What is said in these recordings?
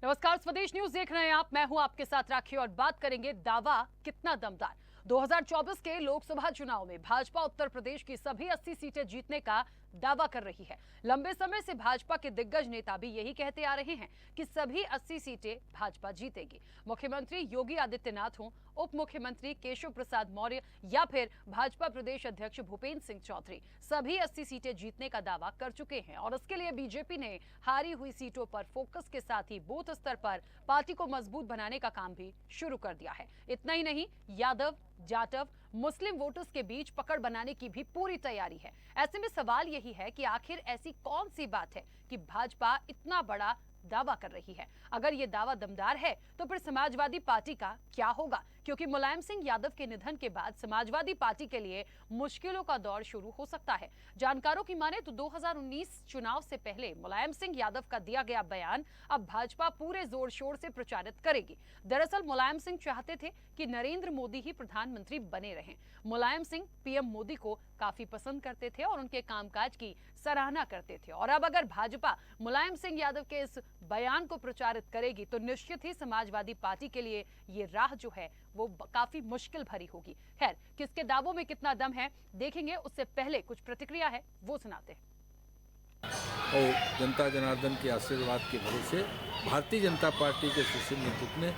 नमस्कार, स्वदेश न्यूज देख रहे हैं आप। मैं हूं आपके साथ राखी और बात करेंगे दावा कितना दमदार। 2024 के लोकसभा चुनाव में भाजपा उत्तर प्रदेश की सभी 80 सीटें जीतने का दावा कर रही है। लंबे समय से भाजपा के दिग्गज नेता भी यही कहते आ रहे हैं कि सभी 80 सीटें भाजपा जीतेगी। मुख्यमंत्री योगी आदित्यनाथ हों, उप मुख्यमंत्री केशव प्रसाद मौर्य या फिर भाजपा प्रदेश अध्यक्ष भूपेंद्र सिंह चौधरी, सभी 80 सीटें जीतने का दावा कर चुके हैं। और इसके लिए बीजेपी ने हारी हुई सीटों पर फोकस के साथ ही बूथ स्तर पर पार्टी को मजबूत बनाने का काम भी शुरू कर दिया है। इतना ही नहीं, यादव, जाटव, मुस्लिम वोटर्स के बीच पकड़ बनाने की भी पूरी तैयारी है। ऐसे में सवाल यही है कि आखिर ऐसी कौन सी बात है कि भाजपा इतना बड़ा दावा कर रही है। अगर ये दावा दमदार है तो फिर समाजवादी पार्टी का क्या होगा, क्योंकि मुलायम सिंह यादव के निधन के बाद समाजवादी पार्टी के लिए मुश्किलों का दौर शुरू हो सकता है। जानकारों की माने तो 2019 चुनाव से पहले मुलायम सिंह यादव का दिया गया बयान अब भाजपा पूरे जोर शोर से प्रचारित करेगी। दरअसल मुलायम सिंह चाहते थे कि नरेंद्र मोदी ही प्रधानमंत्री बने रहें। मुलायम सिंह पीएम मोदी को काफी पसंद करते थे और उनके कामकाज की सराहना करते थे। और अब अगर भाजपा मुलायम सिंह यादव के इस बयान को प्रचारित करेगी तो निश्चित ही समाजवादी पार्टी के लिए ये राह जो है वो काफी मुश्किल भरी होगी। खैर, किसके दावों में कितना दम है देखेंगे, उससे पहले कुछ प्रतिक्रिया है वो सुनाते हैं। और जनता जनार्दन के आशीर्वाद के भरोसे भारतीय जनता पार्टी के सुशील नेतृत्व में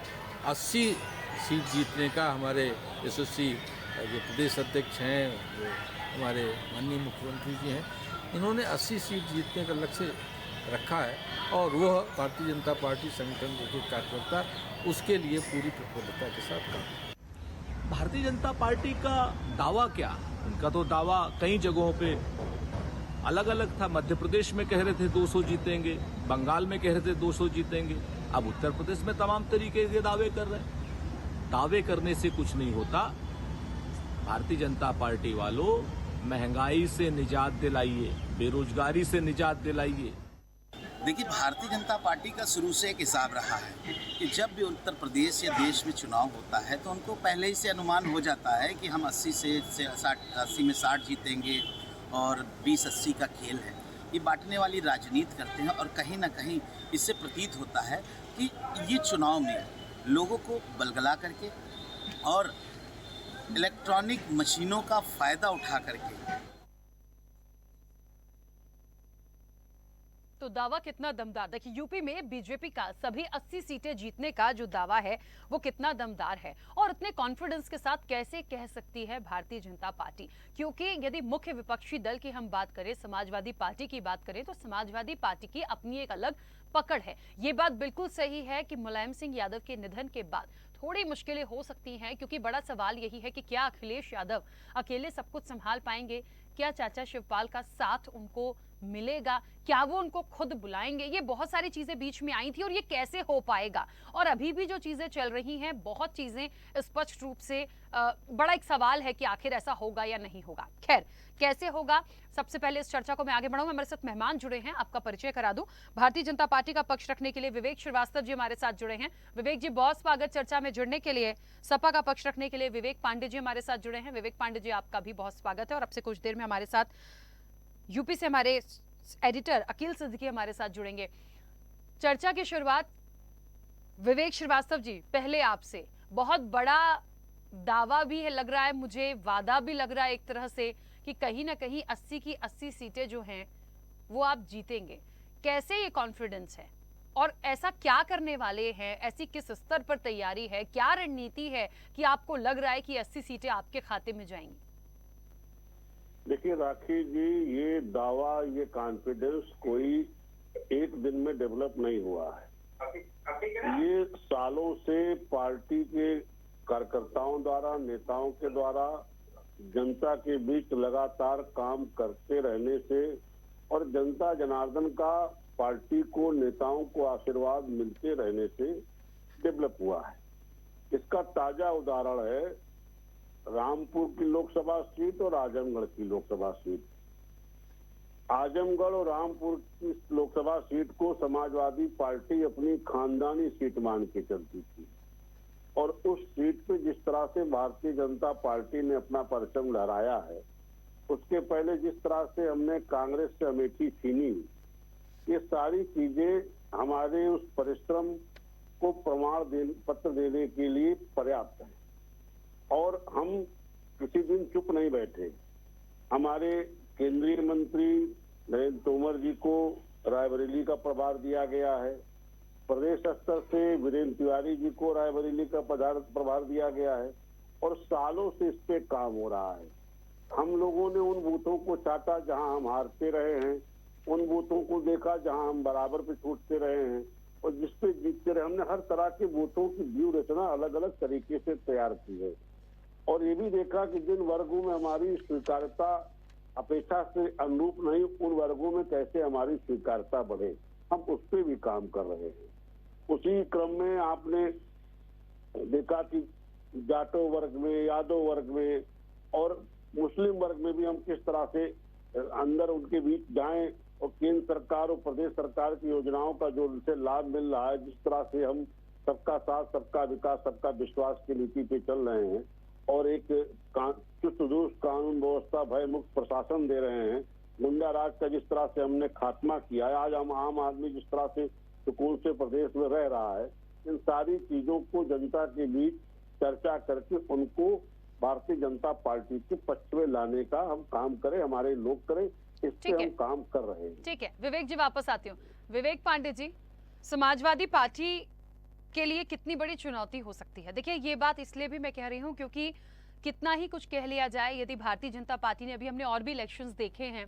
80 सीट जीतने का हमारे यशस्वी जो प्रदेश अध्यक्ष हैं, जो हमारे माननीय मुख्यमंत्री जी हैं, इन्होंने 80 सीट जीतने का लक्ष्य रखा है। और वह भारतीय जनता पार्टी संगठन के कार्यकर्ता उसके लिए पूरी प्रफुल्लता के साथ काम। भारतीय जनता पार्टी का दावा क्या? उनका तो दावा कई जगहों पे अलग अलग था। मध्य प्रदेश में कह रहे थे 200 जीतेंगे, बंगाल में कह रहे थे 200 जीतेंगे, अब उत्तर प्रदेश में तमाम तरीके के दावे कर रहे हैं। दावे करने से कुछ नहीं होता। भारतीय जनता पार्टी वालों, महंगाई से निजात दिलाइए, बेरोजगारी से निजात दिलाइए। देखिए, भारतीय जनता पार्टी का शुरू से एक हिसाब रहा है कि जब भी उत्तर प्रदेश या देश में चुनाव होता है तो उनको पहले ही से अनुमान हो जाता है कि हम 80 से 80 में 60 जीतेंगे और 20-80 का खेल है। ये बांटने वाली राजनीति करते हैं और कहीं ना कहीं इससे प्रतीत होता है कि ये चुनाव में लोगों को बलगला करके और इलेक्ट्रॉनिक मशीनों का फ़ायदा उठा करके। तो दावा कितना दमदार, देखिए यूपी में बीजेपी का सभी 80 सीटें जीतने का जो दावा है वो कितना दमदार है और इतने कॉन्फिडेंस के साथ कैसे कह सकती है भारतीय जनता पार्टी। क्योंकि यदि मुख्य विपक्षी दल की हम बात करें, समाजवादी पार्टी की बात करें, तो समाजवादी पार्टी की अपनी एक अलग पकड़ है। ये बात बिल्कुल सही है कि मुलायम सिंह यादव के निधन के बाद थोड़ी मुश्किलें हो सकती हैं, क्योंकि बड़ा सवाल यही है कि क्या अखिलेश यादव अकेले सब कुछ संभाल पाएंगे, क्या चाचा शिवपाल का साथ उनको मिलेगा, क्या वो उनको खुद बुलाएंगे। ये बहुत सारी चीजें बीच में आई थी और ये कैसे हो पाएगा। और अभी भी जो चीजें चल रही हैं, बहुत चीजें स्पष्ट रूप से बड़ा एक सवाल है कि आखिर ऐसा होगा या नहीं होगा। खैर, कैसे होगा, सबसे पहले इस चर्चा को मैं आगे बढ़ाऊं। हमारे साथ मेहमान जुड़े हैं, आपका परिचय करा दूं। भारतीय जनता पार्टी का पक्ष रखने के लिए विवेक श्रीवास्तव जी हमारे साथ जुड़े हैं। विवेक जी, बहुत स्वागत चर्चा में जुड़ने के लिए। सपा का पक्ष रखने के लिए विवेक पांडे जी हमारे साथ जुड़े हैं। विवेक पांडे जी, आपका भी बहुत स्वागत है। और अब से कुछ देर में हमारे साथ यूपी से हमारे एडिटर अकील सिद्दीकी हमारे साथ जुड़ेंगे। चर्चा की शुरुआत विवेक श्रीवास्तव जी, पहले आपसे। बहुत बड़ा दावा भी है, लग रहा है मुझे, वादा भी लग रहा है एक तरह से कि कहीं ना कहीं 80 की 80 सीटें जो हैं वो आप जीतेंगे। कैसे ये कॉन्फिडेंस है और ऐसा क्या करने वाले हैं, ऐसी किस स्तर पर तैयारी है, क्या रणनीति है कि आपको लग रहा है कि 80 सीटें आपके खाते में जाएंगी? देखिए राखी जी, ये दावा, ये कॉन्फिडेंस कोई एक दिन में डेवलप नहीं हुआ है। ये सालों से पार्टी के कार्यकर्ताओं द्वारा, नेताओं के द्वारा जनता के बीच लगातार काम करते रहने से और जनता जनार्दन का पार्टी को, नेताओं को आशीर्वाद मिलते रहने से डेवलप हुआ है। इसका ताजा उदाहरण है रामपुर की लोकसभा सीट और आजमगढ़ की लोकसभा सीट। आजमगढ़ और रामपुर की लोकसभा सीट को समाजवादी पार्टी अपनी खानदानी सीट मान के चलती थी और उस सीट पे जिस तरह से भारतीय जनता पार्टी ने अपना परचम लहराया है, उसके पहले जिस तरह से हमने कांग्रेस से अमेठी छीनी, ये सारी चीजें हमारे उस परिश्रम को पत्र देने के लिए पर्याप्त है। और हम किसी दिन चुप नहीं बैठे। हमारे केंद्रीय मंत्री नरेंद्र तोमर जी को रायबरेली का प्रभार दिया गया है। प्रदेश स्तर से वीरेंद्र तिवारी जी को रायबरेली का प्रभार दिया गया है और सालों से इस पे काम हो रहा है। हम लोगों ने उन बूथों को चाटा जहां हम हारते रहे हैं, उन बूथों को देखा जहां हम बराबर पे छूटते रहे हैं और जिस पे जीतते रहे। हमने हर तरह के बूथों की व्यूह रचना अलग अलग तरीके से तैयार की है और ये भी देखा कि जिन वर्गों में हमारी स्वीकार्यता अपेक्षा से अनुरूप नहीं, उन वर्गों में कैसे हमारी स्वीकार्यता बढ़े, हम उस पर भी काम कर रहे हैं। उसी क्रम में आपने देखा कि जाटो वर्ग में, यादव वर्ग में और मुस्लिम वर्ग में भी हम किस तरह से अंदर उनके बीच जाएं और केंद्र सरकार और प्रदेश सरकार की योजनाओं का जो उनसे लाभ मिल रहा है, जिस तरह से हम सबका साथ, सबका विकास, सबका विश्वास की नीति पे चल रहे हैं और एक चुस्त दुरुस्त कानून व्यवस्था, भय मुक्त प्रशासन दे रहे हैं, गुंडा राज का जिस तरह से हमने खात्मा किया है, आज हम आम आदमी जिस तरह से सुकून से प्रदेश में रह रहा है, इन सारी चीजों को जनता के बीच चर्चा करके उनको भारतीय जनता पार्टी के पक्ष में लाने का हम काम करें, हमारे लोग करें, इस पे हम काम कर रहे हैं। ठीक है, विवेक जी वापस आती हूँ। विवेक पांडे जी, समाजवादी पार्टी के लिए कितनी बड़ी चुनौती हो सकती है? देखिए, ये बात इसलिए भी मैं कह रही हूँ क्योंकि कितना ही कुछ कह लिया जाए, यदि भारतीय जनता पार्टी ने, अभी हमने और भी इलेक्शंस देखे हैं,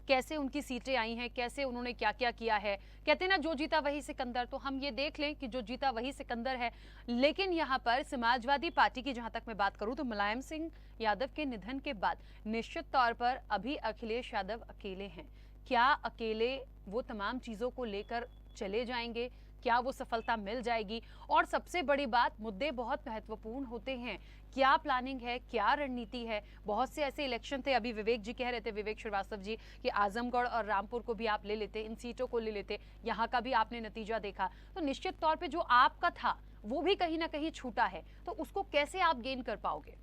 कैसे उनकी सीटें आई हैं, कैसे उन्होंने क्या क्या किया है। कहते हैं ना, जो जीता वही सिकंदर, तो हम ये देख लें कि जो जीता वही सिकंदर है। लेकिन यहाँ पर समाजवादी पार्टी की जहां तक मैं बात करूं तो मुलायम सिंह यादव के निधन के बाद निश्चित तौर पर अभी अखिलेश यादव अकेले हैं। क्या अकेले वो तमाम चीजों को लेकर चले जाएंगे? क्या वो सफलता मिल जाएगी? और सबसे बड़ी बात, मुद्दे बहुत महत्वपूर्ण होते हैं। क्या प्लानिंग है, क्या रणनीति है? बहुत से ऐसे इलेक्शन थे, अभी विवेक जी कह रहे थे, विवेक श्रीवास्तव जी, कि आजमगढ़ और रामपुर को भी आप ले लेते, इन सीटों को ले लेते, यहाँ का भी आपने नतीजा देखा। तो निश्चित तौर पे जो आपका था वो भी कहीं ना कहीं छूटा है, तो उसको कैसे आप गेन कर पाओगे?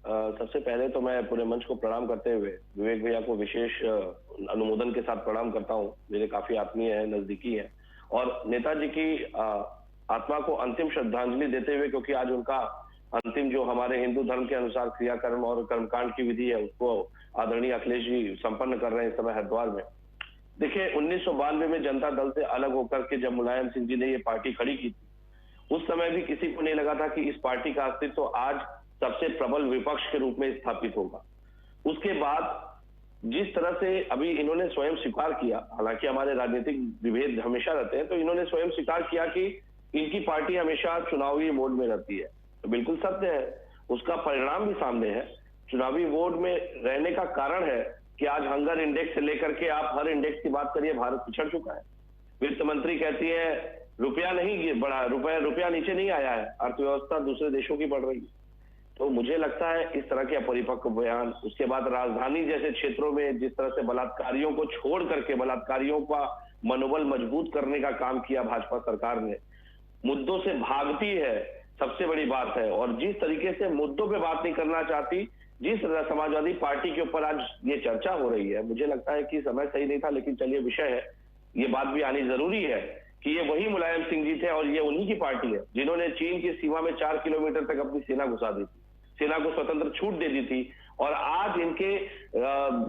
सबसे पहले तो मैं पूरे मंच को प्रणाम करते हुए विवेक भैया को विशेष अनुमोदन के साथ प्रणाम करता हूँ। मेरे काफी आत्मीय है, नजदीकी है और नेताजी की आत्मा को अंतिम श्रद्धांजलि देते हुए, क्योंकि आज उनका अंतिम जो हमारे हिंदू धर्म के अनुसार क्रियाकर्म और कर्मकांड की विधि है, उसको आदरणीय अखिलेश जी संपन्न कर रहे हैं इस समय हरिद्वार में। देखिए, 1992 में जनता दल से अलग होकर के जब मुलायम सिंह जी ने ये पार्टी खड़ी की थी, उस समय भी किसी को नहीं लगा था कि इस पार्टी का अस्तित्व आज सबसे प्रबल विपक्ष के रूप में स्थापित होगा। उसके बाद जिस तरह से अभी इन्होंने स्वयं स्वीकार किया, हालांकि हमारे राजनीतिक विभेद हमेशा रहते हैं, तो इन्होंने स्वयं स्वीकार किया कि इनकी पार्टी हमेशा चुनावी मोड में रहती है। तो बिल्कुल सत्य है, उसका परिणाम भी सामने है। चुनावी मोड में रहने का कारण है कि आज हंगर इंडेक्स से लेकर के आप हर इंडेक्स की बात करिए, भारत पिछड़ चुका है। वित्त मंत्री कहती है रुपया नहीं बढ़ा, रुपया नीचे नहीं आया है, अर्थव्यवस्था दूसरे देशों की बढ़ रही है। तो मुझे लगता है इस तरह के अपरिपक्व बयान, उसके बाद राजधानी जैसे क्षेत्रों में जिस तरह से बलात्कारियों को छोड़ करके बलात्कारियों का मनोबल मजबूत करने का काम किया भाजपा सरकार ने, मुद्दों से भागती है, सबसे बड़ी बात है। और जिस तरीके से मुद्दों पे बात नहीं करना चाहती, जिस समाजवादी पार्टी के ऊपर आज ये चर्चा हो रही है, मुझे लगता है कि समय सही नहीं था, लेकिन चलिए विषय है, ये बात भी आनी जरूरी है कि ये वही मुलायम सिंह जी थे और ये उन्हीं की पार्टी है जिन्होंने चीन की सीमा में 4 किलोमीटर तक अपनी सेना घुसा दी थी, सेना को स्वतंत्र छूट दे दी थी। और आज इनके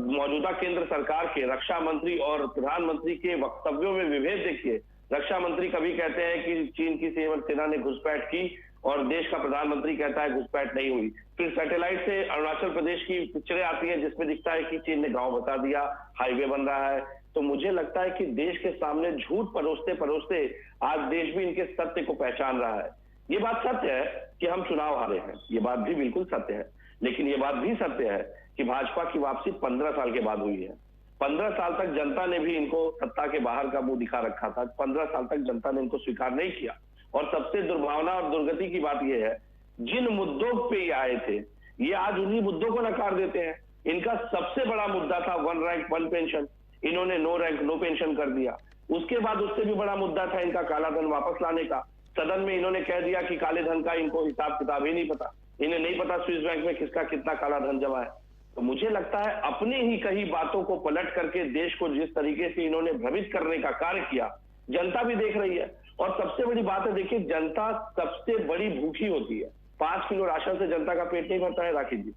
मौजूदा केंद्र सरकार के रक्षा मंत्री और प्रधानमंत्री के वक्तव्यों में विभेद देखिए। रक्षा मंत्री कभी कहते हैं कि चीन की सेना ने घुसपैठ की और देश का प्रधानमंत्री कहता है घुसपैठ नहीं हुई। फिर सैटेलाइट से अरुणाचल प्रदेश की पिक्चरें आती हैं जिसमें दिखता है कि चीन ने गांव बता दिया, हाईवे बन रहा है। तो मुझे लगता है कि देश के सामने झूठ परोसते परोसते आज देश भी इनके सत्य को पहचान रहा है। ये बात सत्य है कि हम चुनाव हारे हैं, ये बात भी बिल्कुल सत्य है, लेकिन ये बात भी सत्य है कि भाजपा की वापसी 15 साल के बाद हुई है। 15 साल तक जनता ने भी इनको सत्ता के बाहर का मुंह दिखा रखा था, 15 साल तक जनता ने इनको स्वीकार नहीं किया। और सबसे दुर्भावना और दुर्गति की बात यह है, जिन मुद्दों पे ये आए थे, ये आज उन्हीं मुद्दों को नकार देते हैं। इनका सबसे बड़ा मुद्दा था 1 रैंक 1 पेंशन, इन्होंने 9 रैंक 9 पेंशन कर दिया। उसके बाद उससे भी बड़ा मुद्दा था इनका काला धन वापस लाने का। सदन में इन्होंने कह दिया कि काले धन का इनको हिसाब किताब ही नहीं पता, इन्हें नहीं पता स्विस बैंक में किसका कितना काला धन जमा है। तो मुझे लगता है अपनी ही कई बातों को पलट करके देश को जिस तरीके से इन्होंने भ्रमित करने का कार्य किया, जनता भी देख रही है। और सबसे बड़ी बात है, देखिए जनता सबसे बड़ी भूखी होती है। 5 किलो राशन से जनता का पेट नहीं भरता है राखी जी।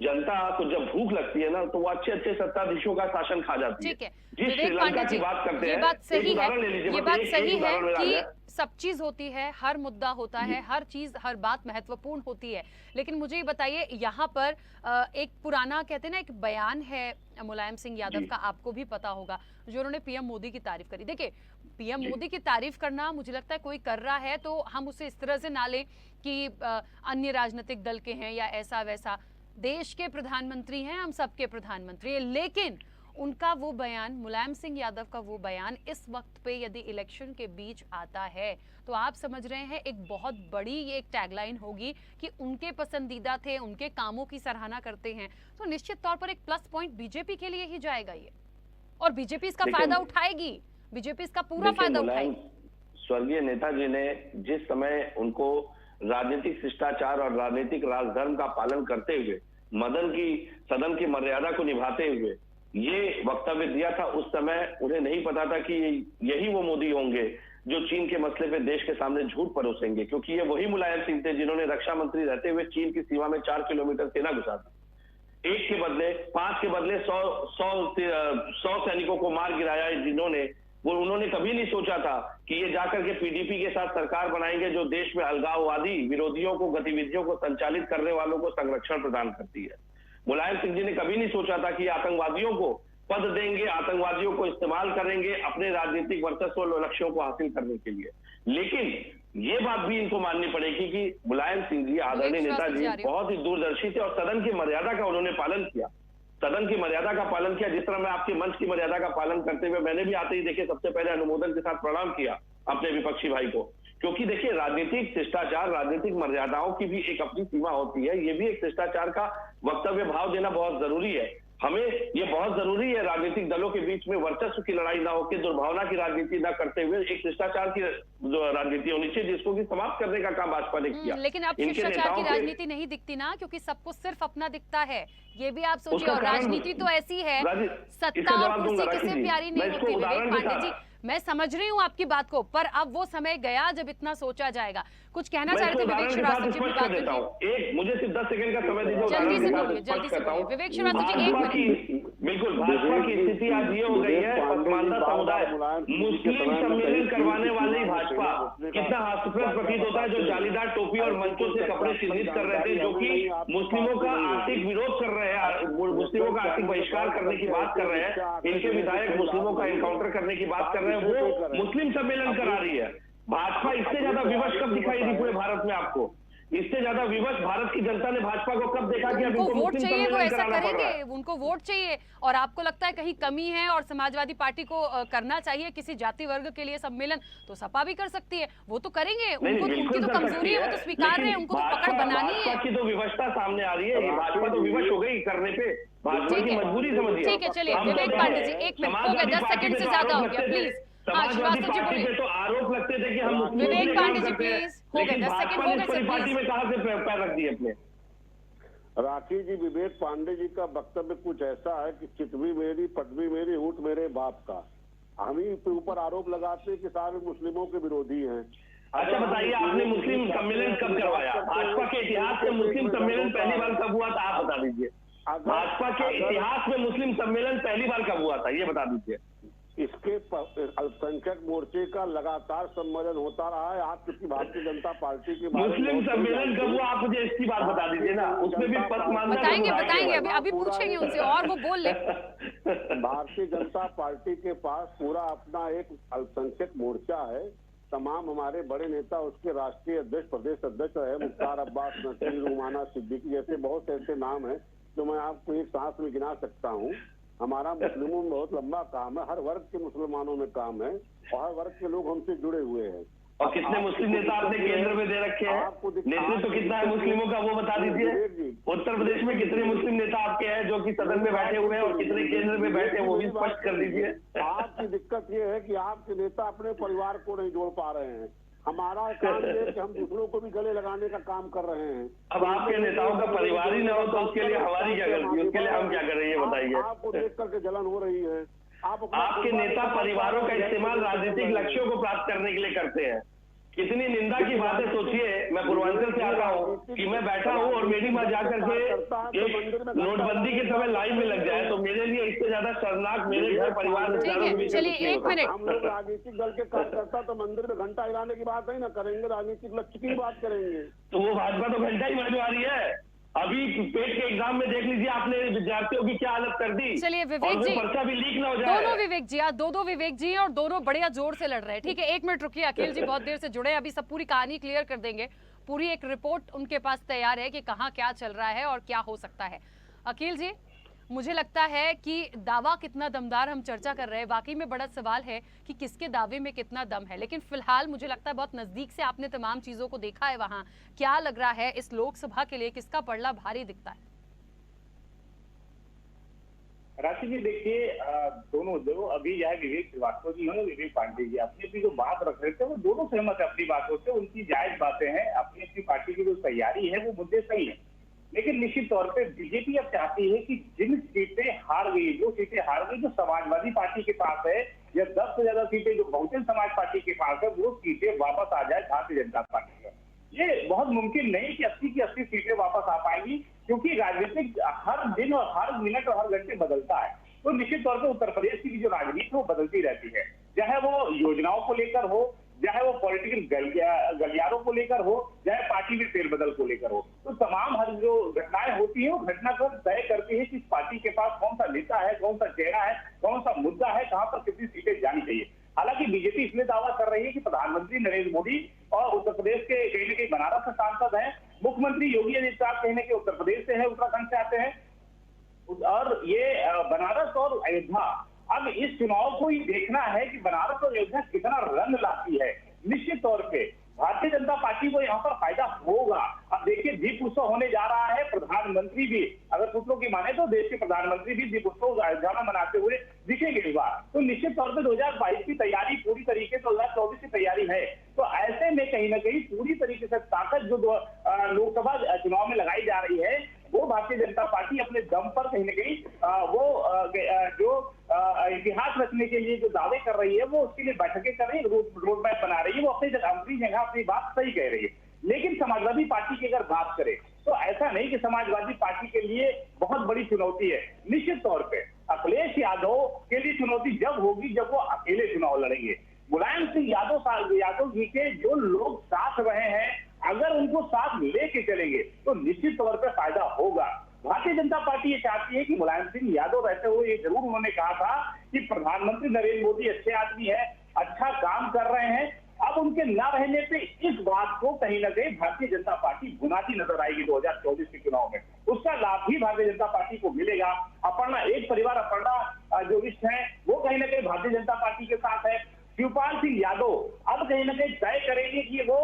जनता को जब भूख लगती है ना, तो वो अच्छे अच्छे सत्ताधीशों का शासन खा जाती है। ठीक है, जिस विवेक श्रीलंका पांडे की जी, बात करते ये हैं, बात सही है, उदाहरण ले लीजिए, ये बस बात एक सही है उदाहरण मेरा आ कि गया। सब चीज होती है, हर मुद्दा होता है, हर चीज हर बात महत्वपूर्ण होती है, लेकिन मुझे ये बताइए यहाँ पर एक पुराना कहते हैं ना, एक बयान है मुलायम सिंह यादव का, आपको भी पता होगा, जो उन्होंने पीएम मोदी की तारीफ करी। देखिए, पीएम मोदी की तारीफ करना मुझे लगता है कोई कर रहा है तो हम उसे इस तरह से ना लें कि अन्य राजनीतिक दल के हैं या ऐसा वैसा। देश के प्रधानमंत्री हैं, हम सबके प्रधानमंत्री हैं, लेकिन उनका वो बयान, मुलायम सिंह यादव का वो बयान इस वक्त पे यदि इलेक्शन के बीच आता है तो आप समझ रहे हैं एक बहुत बड़ी ये एक टैगलाइन होगी कि उनके पसंदीदा थे, उनके कामों की सराहना करते हैं, तो निश्चित तौर पर एक प्लस पॉइंट बीजेपी के लिए ही जाएगा ये, और बीजेपी इसका फायदा उठाएगी, बीजेपी इसका पूरा फायदा उठाएगी। स्वर्गीय नेताजी ने जिस समय उनको राजनीतिक शिष्टाचार और राजनीतिक राजधर्म का पालन करते हुए सदन की मर्यादा को निभाते हुए ये वक्तव्य दिया था, उस समय उन्हें नहीं पता था कि यही वो मोदी होंगे जो चीन के मसले पे देश के सामने झूठ परोसेंगे, क्योंकि ये वही मुलायम सिंह थे जिन्होंने रक्षा मंत्री रहते हुए चीन की सीमा में 4 किलोमीटर सेना घुसा था। 1 के बदले 5 के बदले 100 सैनिकों को मार गिराया, जिन्होंने उन्होंने कभी नहीं सोचा था कि ये जाकर के पीडीपी के साथ सरकार बनाएंगे जो देश में अलगाववादी विरोधियों को, गतिविधियों को संचालित करने वालों को संरक्षण प्रदान करती है। मुलायम सिंह जी ने कभी नहीं सोचा था कि आतंकवादियों को पद देंगे, आतंकवादियों को इस्तेमाल करेंगे अपने राजनीतिक वर्चस्व और लक्ष्यों को हासिल करने के लिए। लेकिन ये बात भी इनको माननी पड़ेगी कि मुलायम सिंह जी, आदरणीय नेताजी, बहुत ही दूरदर्शी थे और सदन की मर्यादा का उन्होंने पालन किया, सदन की मर्यादा का पालन किया। जिस तरह मैं आपके मंच की मर्यादा का पालन करते हुए मैंने भी आते ही देखिए सबसे पहले अनुमोदन के साथ प्रणाम किया अपने विपक्षी भाई को, क्योंकि देखिए राजनीतिक शिष्टाचार, राजनीतिक मर्यादाओं की भी एक अपनी सीमा होती है। ये भी एक शिष्टाचार का वक्तव्य भाव देना बहुत जरूरी है। हमें ये बहुत जरूरी है राजनीतिक दलों के बीच में वर्चस्व की लड़ाई ना होकर दुर्भावना की राजनीति ना करते हुए एक शिष्टाचार की राजनीति होनी चाहिए, जिसको कि समाप्त करने का काम भाजपा ने किया। लेकिन अब शिष्टाचार की राजनीति नहीं दिखती ना, क्योंकि सबको सिर्फ अपना दिखता है, ये भी आप सोचिए। और राजनीति तो ऐसी है, सत्ता और कुर्सी किसे प्यारी नहीं होती। विवेक पांडे जी, मैं समझ रही हूँ आपकी बात को, पर अब वो समय गया जब इतना सोचा जाएगा। कुछ कहना चाह रहे थे विवेक श्रीवास्तव जी, मुझे सिर्फ 10 सेकंड का समय दीजिए, जल्दी से बोलिए विवेक श्रीवास्तव जी, 1 मिनट। बिल्कुल, भाजपा की स्थिति आज ये हो गई है, पसमानदा समुदाय मुस्लिम सम्मेलन करवाने वाली भाजपा, कितना हास्यास्पद प्रतीत होता है, जो जालीदार टोपी और मंचों से कपड़े सृजित कर रहे थे, जो कि मुस्लिमों का आर्थिक विरोध कर रहे हैं, मुस्लिमों का आर्थिक बहिष्कार करने की बात कर रहे हैं, इनके विधायक मुस्लिमों का एनकाउंटर करने की बात कर रहे हैं, वो मुस्लिम सम्मेलन करा रही है। भाजपा इससे ज्यादा विवश कब दिखाई दी पूरे भारत में आपको? इससे ज्यादा विवश भारत की जनता ने भाजपा को कब देखा कि उनको वोट चाहिए, वो ऐसा करेंगे, उनको वोट चाहिए। और आपको लगता है कहीं कमी है और समाजवादी पार्टी को करना चाहिए किसी जाति वर्ग के लिए सम्मेलन, तो सपा भी कर सकती है, वो तो करेंगे। उनको उनकी तो कमजोरी है, वो तो स्वीकार रहे हैं, उनको तो पकड़ बनानी है। भाजपा की तो विवशता सामने आ रही है, भाजपा तो विवश हो गई करने पे, भाजपा की मजबूरी समझिए। ठीक है, चलिए विवेक पांडे जी, 1 मिनट हो गया, 10 सेकंड से ज्यादा हो गया, प्लीज। समाजवादी पार्टी पे तो आरोप लगते थे कि हम विवेक पांडे जी प्लीज, हो गए 10 सेकंड हो गए, पार्टी में कहां से पैर रख दिए अपने। राखी जी, विवेक पांडे जी का वक्तव्य कुछ ऐसा है कि चितवी मेरी, पटवी मेरी, ऊँट मेरे बाप का। हम ही ऊपर आरोप लगाते हैं कि सारे मुस्लिमों के विरोधी हैं। अच्छा बताइए, आपने मुस्लिम सम्मेलन कब करवाया? भाजपा के इतिहास में मुस्लिम सम्मेलन पहली बार कब हुआ था, आप बता दीजिए। भाजपा के इतिहास में मुस्लिम सम्मेलन पहली बार कब हुआ था, ये बता दीजिए। इसके अल्पसंख्यक मोर्चे का लगातार सम्मेलन होता रहा है। आप किसी भारतीय जनता पार्टी के मुस्लिम सम्मेलन कब हुआ, आप मुझे इसकी बात बता दीजिए ना, उसमें भी बताएंगे, अभी पूछेंगे उनसे और वो बोल ले। भारतीय जनता पार्टी के पास पूरा अपना एक अल्पसंख्यक मोर्चा है। तमाम हमारे बड़े नेता, उसके राष्ट्रीय अध्यक्ष, प्रदेश अध्यक्ष है, मुख्तार अब्बास नकवी, रुमाना सिद्दीकी जैसे बहुत ऐसे नाम हैं जो मैं आपको एक सांस में गिना सकता हूँ। हमारा मुस्लिमों में बहुत लंबा काम है, हर वर्ग के मुसलमानों में काम है और हर वर्ग के लोग हमसे जुड़े हुए हैं। और कितने मुस्लिम नेता आपने केंद्र में दे रखे हैं? नेतृत्व तो कितना है मुस्लिमों का, वो बता दीजिए। उत्तर प्रदेश में कितने मुस्लिम नेता आपके हैं जो कि सदन में बैठे हुए हैं और कितने केंद्र में बैठे हैं, वो भी स्पष्ट कर दीजिए। आपकी दिक्कत ये है कि आपके नेता अपने परिवार को नहीं जोड़ पा रहे हैं। हमारा काम ये है कि हम दूसरों को भी गले लगाने का काम कर रहे हैं। अब आपके नेताओं का परिवार ही ना हो तो उसके लिए हमारी क्या गलती है, उसके लिए हम क्या कर रहे हैं, ये बताइए। आपको देख करके जलन हो रही है। आपके नेता परिवारों का इस्तेमाल राजनीतिक लक्ष्यों को प्राप्त करने के लिए करते हैं। कितनी निंदा की बातें सोचिए। मैं पूर्वांचल से आता हूँ कि मैं बैठा हूँ और मेरी माँ जाकर के एक नोटबंदी के समय लाइन में लग जाए, तो मेरे लिए इससे ज्यादा शर्मनाक मेरे घर परिवार रिश्तेदारों के बीच चलिए, एक मिनट। हम लोग राजनीतिक दल के कार्यकर्ता तो मंदिर में घंटा हिलाने की बात नहीं ना करेंगे, राजनीतिक लक्ष्य की बात करेंगे। तो वो भाजपा तो घंटा ही बजवा रही है। अभी पेट के एग्जाम में देख लीजिए आपने विद्यार्थियों की क्या हालत कर दी। चलिए विवेक और जी, पर्चा भी लीक ना हो जाए। दोनों विवेक जी, आज दो विवेक जी हैं और दोनों बढ़िया जोर से लड़ रहे हैं। ठीक है, एक मिनट रुकिए। अखिल जी बहुत देर से जुड़े, अभी सब पूरी कहानी क्लियर कर देंगे। पूरी एक रिपोर्ट उनके पास तैयार है कि कहाँ क्या चल रहा है और क्या हो सकता है। अखिल जी, मुझे लगता है कि दावा कितना दमदार हम चर्चा कर रहे हैं, वाकई में बड़ा सवाल है कि किसके दावे में कितना दम है। लेकिन फिलहाल मुझे लगता है बहुत नजदीक से आपने तमाम चीजों को देखा है। वहां क्या लग रहा है इस लोकसभा के लिए किसका पड़ला भारी दिखता है? राशि जी देखिए, दोनों जो अभी यह विवेक श्रीवास्तव जी और विवेक पांडे जी अपनी अपनी जो बात रख रहे थे वो दोनों सहमत है अपनी बातों से। उनकी जायज बातें हैं, अपनी अपनी पार्टी की जो तैयारी है वो मुद्दे सही है। लेकिन निश्चित तौर पे बीजेपी अब चाहती है कि जिन सीटें हार गई, जो सीटें हार गई जो समाजवादी पार्टी के पास है, या 10 से ज्यादा सीटें जो बहुजन समाज पार्टी के पास है, वो सीटें वापस आ जाए भारतीय जनता पार्टी में। ये बहुत मुमकिन नहीं कि 80 की 80 सीटें वापस आ पाएंगी, क्योंकि राजनीतिक हर दिन और हर मिनट और हर घंटे बदलता है। तो निश्चित तौर पर उत्तर प्रदेश की जो राजनीति है वो बदलती रहती है, चाहे वो योजनाओं को लेकर हो, चाहे वो पॉलिटिकल गलियारों को लेकर हो, चाहे पार्टी में फेरबदल को लेकर हो। तो तमाम हर जो घटनाएं होती है वो घटनाक्रम तय करती है कि इस पार्टी के पास कौन सा नेता है, कौन सा चेहरा है, कौन सा मुद्दा है, कहां पर कितनी सीटें जानी चाहिए। हालांकि बीजेपी इसलिए दावा कर रही है कि प्रधानमंत्री नरेंद्र मोदी और उत्तर प्रदेश के कहीं न कहीं बनारस से सांसद हैं, मुख्यमंत्री योगी आदित्यनाथ कहीं न कहीं उत्तर प्रदेश से है, उत्तराखंड से आते हैं, और ये बनारस और अयोध्या अब इस चुनाव को ही देखना है कि बनारस और अयोध्या कितना रंग लाती है। निश्चित तौर पे भारतीय जनता पार्टी को यहाँ पर फायदा होगा। अब देखिए, दीप उत्सव होने जा रहा है, प्रधानमंत्री भी अगर सूत्रों की माने तो देश के प्रधानमंत्री भी दीप उत्सव अयोध्या में मनाते हुए दिखेंगे इस बार। तो निश्चित तौर पे 2022 की तैयारी पूरी तरीके से 2024 की तैयारी है। तो ऐसे में कहीं ना कहीं पूरी तरीके से ताकत जो लोकसभा चुनाव में लगाई जा रही है वो भारतीय जनता पार्टी अपने दम पर कहीं न कहीं जो इतिहास रचने के लिए जो दावे कर रही है वो उसके लिए बैठकें कर रही है, रोड मैप बना रही है। वो अपनी जगह अपनी बात सही कह रही है। लेकिन समाजवादी पार्टी की अगर बात करें तो ऐसा नहीं कि समाजवादी पार्टी के लिए बहुत बड़ी चुनौती है। निश्चित तौर पे अखिलेश यादव के लिए चुनौती जब होगी जब वो अकेले चुनाव लड़ेंगे। मुलायम सिंह यादव जी के जो लोग साथ रहे हैं, अगर उनको साथ लेके चलेंगे तो निश्चित तौर पर फायदा होगा। भारतीय जनता पार्टी ये चाहती है कि मुलायम सिंह यादव रहते हुए ये जरूर उन्होंने कहा था कि प्रधानमंत्री नरेंद्र मोदी अच्छे आदमी है, अच्छा काम कर रहे हैं। अब उनके न रहने पे इस बात को कहीं ना कहीं भारतीय जनता पार्टी बुनाती नजर आएगी 2024 के चुनाव में। उसका लाभ भी भारतीय जनता पार्टी को मिलेगा। अपर्णा एक परिवार अपर्णा जो रिश्त है वो कहीं ना कहीं भारतीय जनता पार्टी के साथ है। शिवपाल सिंह यादव अब कहीं ना कहीं तय करेंगे कि वो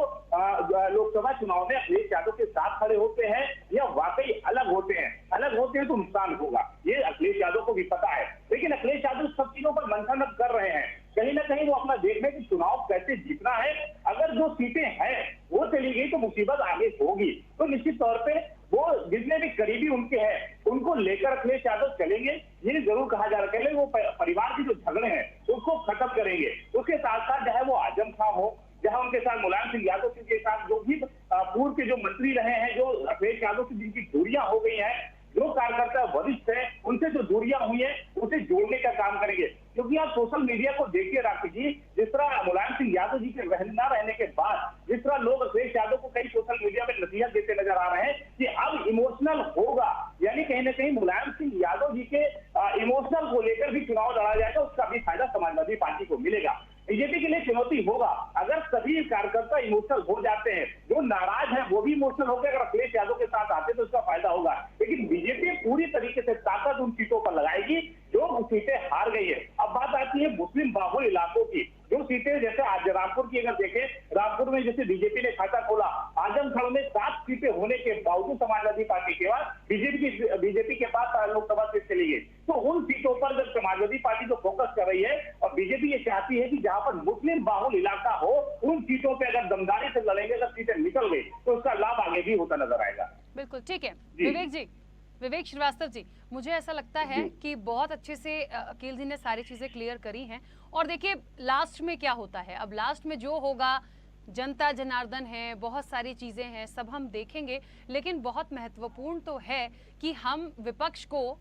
लोकसभा चुनाव में अखिलेश यादव के साथ खड़े होते हैं या वाकई अलग होते हैं। अलग होते हैं तो नुकसान होगा, ये अखिलेश यादव को भी पता है। लेकिन अखिलेश यादव सब चीजों पर मंथन कर रहे हैं। कहीं ना कहीं वो अपना देख रहे कि चुनाव कैसे जीतना है। अगर जो सीटें हैं वो चली गई तो मुसीबत आगे होगी। तो निश्चित तौर पे वो जितने भी करीबी उनके हैं उनको लेकर अखिलेश यादव चलेंगे, ये जरूर कहा जा रहा है। वो परिवार के जो झगड़े हैं उसको खत्म करेंगे। उसके साथ साथ चाहे वो आजम खां हो, जहां उनके साथ मुलायम सिंह यादव के साथ जो भी पूर्व के जो मंत्री रहे हैं, जो अखिलेश यादव से जिनकी दूरियां हो गई हैं, जो कार्यकर्ता वरिष्ठ है उनसे जो दूरियां हुई है उसे जोड़ने का काम करेंगे। क्योंकि आप सोशल मीडिया को देखिए राखी जी, जिस तरह मुलायम सिंह यादव जी के न रहने के बाद जिस तरह लोग अखिलेश यादव को कई सोशल मीडिया में नसीहत देते नजर आ रहे हैं कि अब इमोशनल होगा, यानी कहीं ना कहीं मुलायम सिंह यादव जी के इमोशनल को लेकर भी चुनाव लड़ा जाएगा। उसका भी फायदा समाजवादी पार्टी को मिलेगा। बीजेपी के लिए चुनौती होगा अगर सभी कार्यकर्ता इमोशनल हो जाते हैं, जो नाराज है वो भी इमोशनल होकर अगर अखिलेश यादव के साथ आते तो उसका फायदा होगा। लेकिन बीजेपी पूरी तरीके से ताकत उन सीटों पर लगाएगी जो सीटें हार गई है। अब बात आती है मुस्लिम बाहुल इलाकों की, जो सीटें जैसे आज रामपुर की अगर देखें, रामपुर में जैसे बीजेपी ने खाता खोला, आजमगढ़ में 7 सीटें होने के बावजूद समाजवादी पार्टी के बाद बीजेपी के पास लोकसभा सीट चली गई। तो उन सीटों पर जब समाजवादी पार्टी जो फोकस कर रही है और बीजेपी ये चाहती है कि जहां पर मुस्लिम बाहुल इलाका हो उन सीटों पर अगर दमदारी से लड़ेंगे, अगर सीटें निकल गई तो उसका लाभ आगे भी होता नजर आएगा। बिल्कुल ठीक है विवेक जी, विवेक श्रीवास्तव जी, मुझे ऐसा लगता है कि बहुत अच्छे से अकील जी ने सारी चीजें क्लियर करी हैं। और देखिए लास्ट में क्या होता है, अब लास्ट में जो होगा, जनता जनार्दन है, बहुत सारी चीजें हैं, सब हम देखेंगे। लेकिन बहुत महत्वपूर्ण तो है कि हम विपक्ष को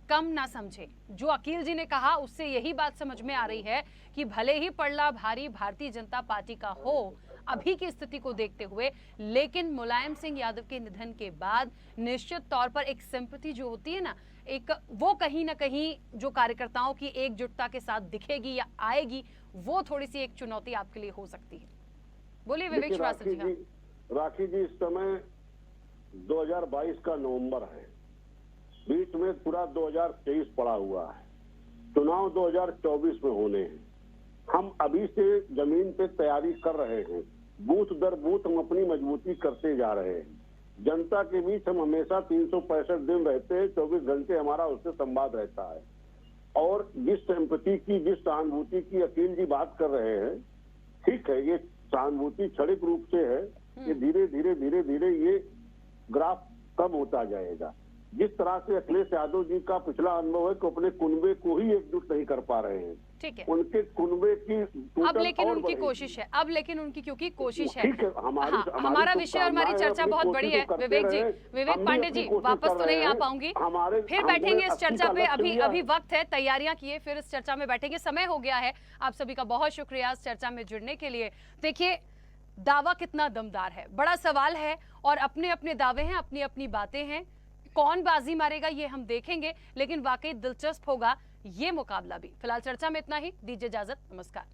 कम ना समझें। जो अकील जी ने कहा उससे यही बात समझ में आ रही है कि भले ही पड़ला भारी भारतीय जनता पार्टी का हो अभी की स्थिति को देखते हुए, लेकिन मुलायम सिंह यादव के निधन के बाद निश्चित तौर पर एक सिंपैथी जो होती है ना, एक वो कहीं ना कहीं जो कार्यकर्ताओं की एकजुटता के साथ दिखेगी या आएगी, वो थोड़ी सी एक चुनौती आपके लिए हो सकती है। बोलिए विवेक श्रीवास्तव जी। राखी जी, इस समय 2022 का नवंबर है, बीच में पूरा 2023 पड़ा हुआ है, चुनाव 2024 में होने हैं। हम अभी से जमीन पे तैयारी कर रहे हैं, बूथ दर बूथ हम अपनी मजबूती करते जा रहे हैं। जनता के बीच हम हमेशा 365 दिन रहते हैं, 24 घंटे हमारा उससे संवाद रहता है। और जिस सिंपैथी की, जिस सहानुभूति की अकील जी बात कर रहे हैं, ठीक है, ये सहानुभूति क्षणिक रूप से है, ये धीरे धीरे धीरे धीरे ये ग्राफ कम होता जाएगा। जिस तरह से अखिलेश यादव जी का पिछला अनुभव है कि अपने कुनबे को ही एकजुट नहीं कर पा रहे हैं, ठीक है, उनके कुनबे की अब लेकिन उनकी कोशिश है, अब लेकिन उनकी क्योंकि कोशिश है। ठीक है, हमारा विषय और हमारी चर्चा बहुत बड़ी है विवेक जी। विवेक पांडे जी, वापस तो नहीं आ पाऊंगी, फिर बैठेंगे इस चर्चा पे। अभी वक्त है, तैयारियां किए, फिर इस चर्चा में बैठेंगे। समय हो गया है। आप सभी का बहुत शुक्रिया इस चर्चा में जुड़ने के लिए। देखिए दावा कितना दमदार है, बड़ा सवाल है, और अपने अपने दावे हैं, अपनी अपनी बातें हैं। कौन बाजी मारेगा ये हम देखेंगे, लेकिन वाकई दिलचस्प होगा ये मुकाबला भी। फिलहाल चर्चा में इतना ही, दीजिए इजाजत, नमस्कार।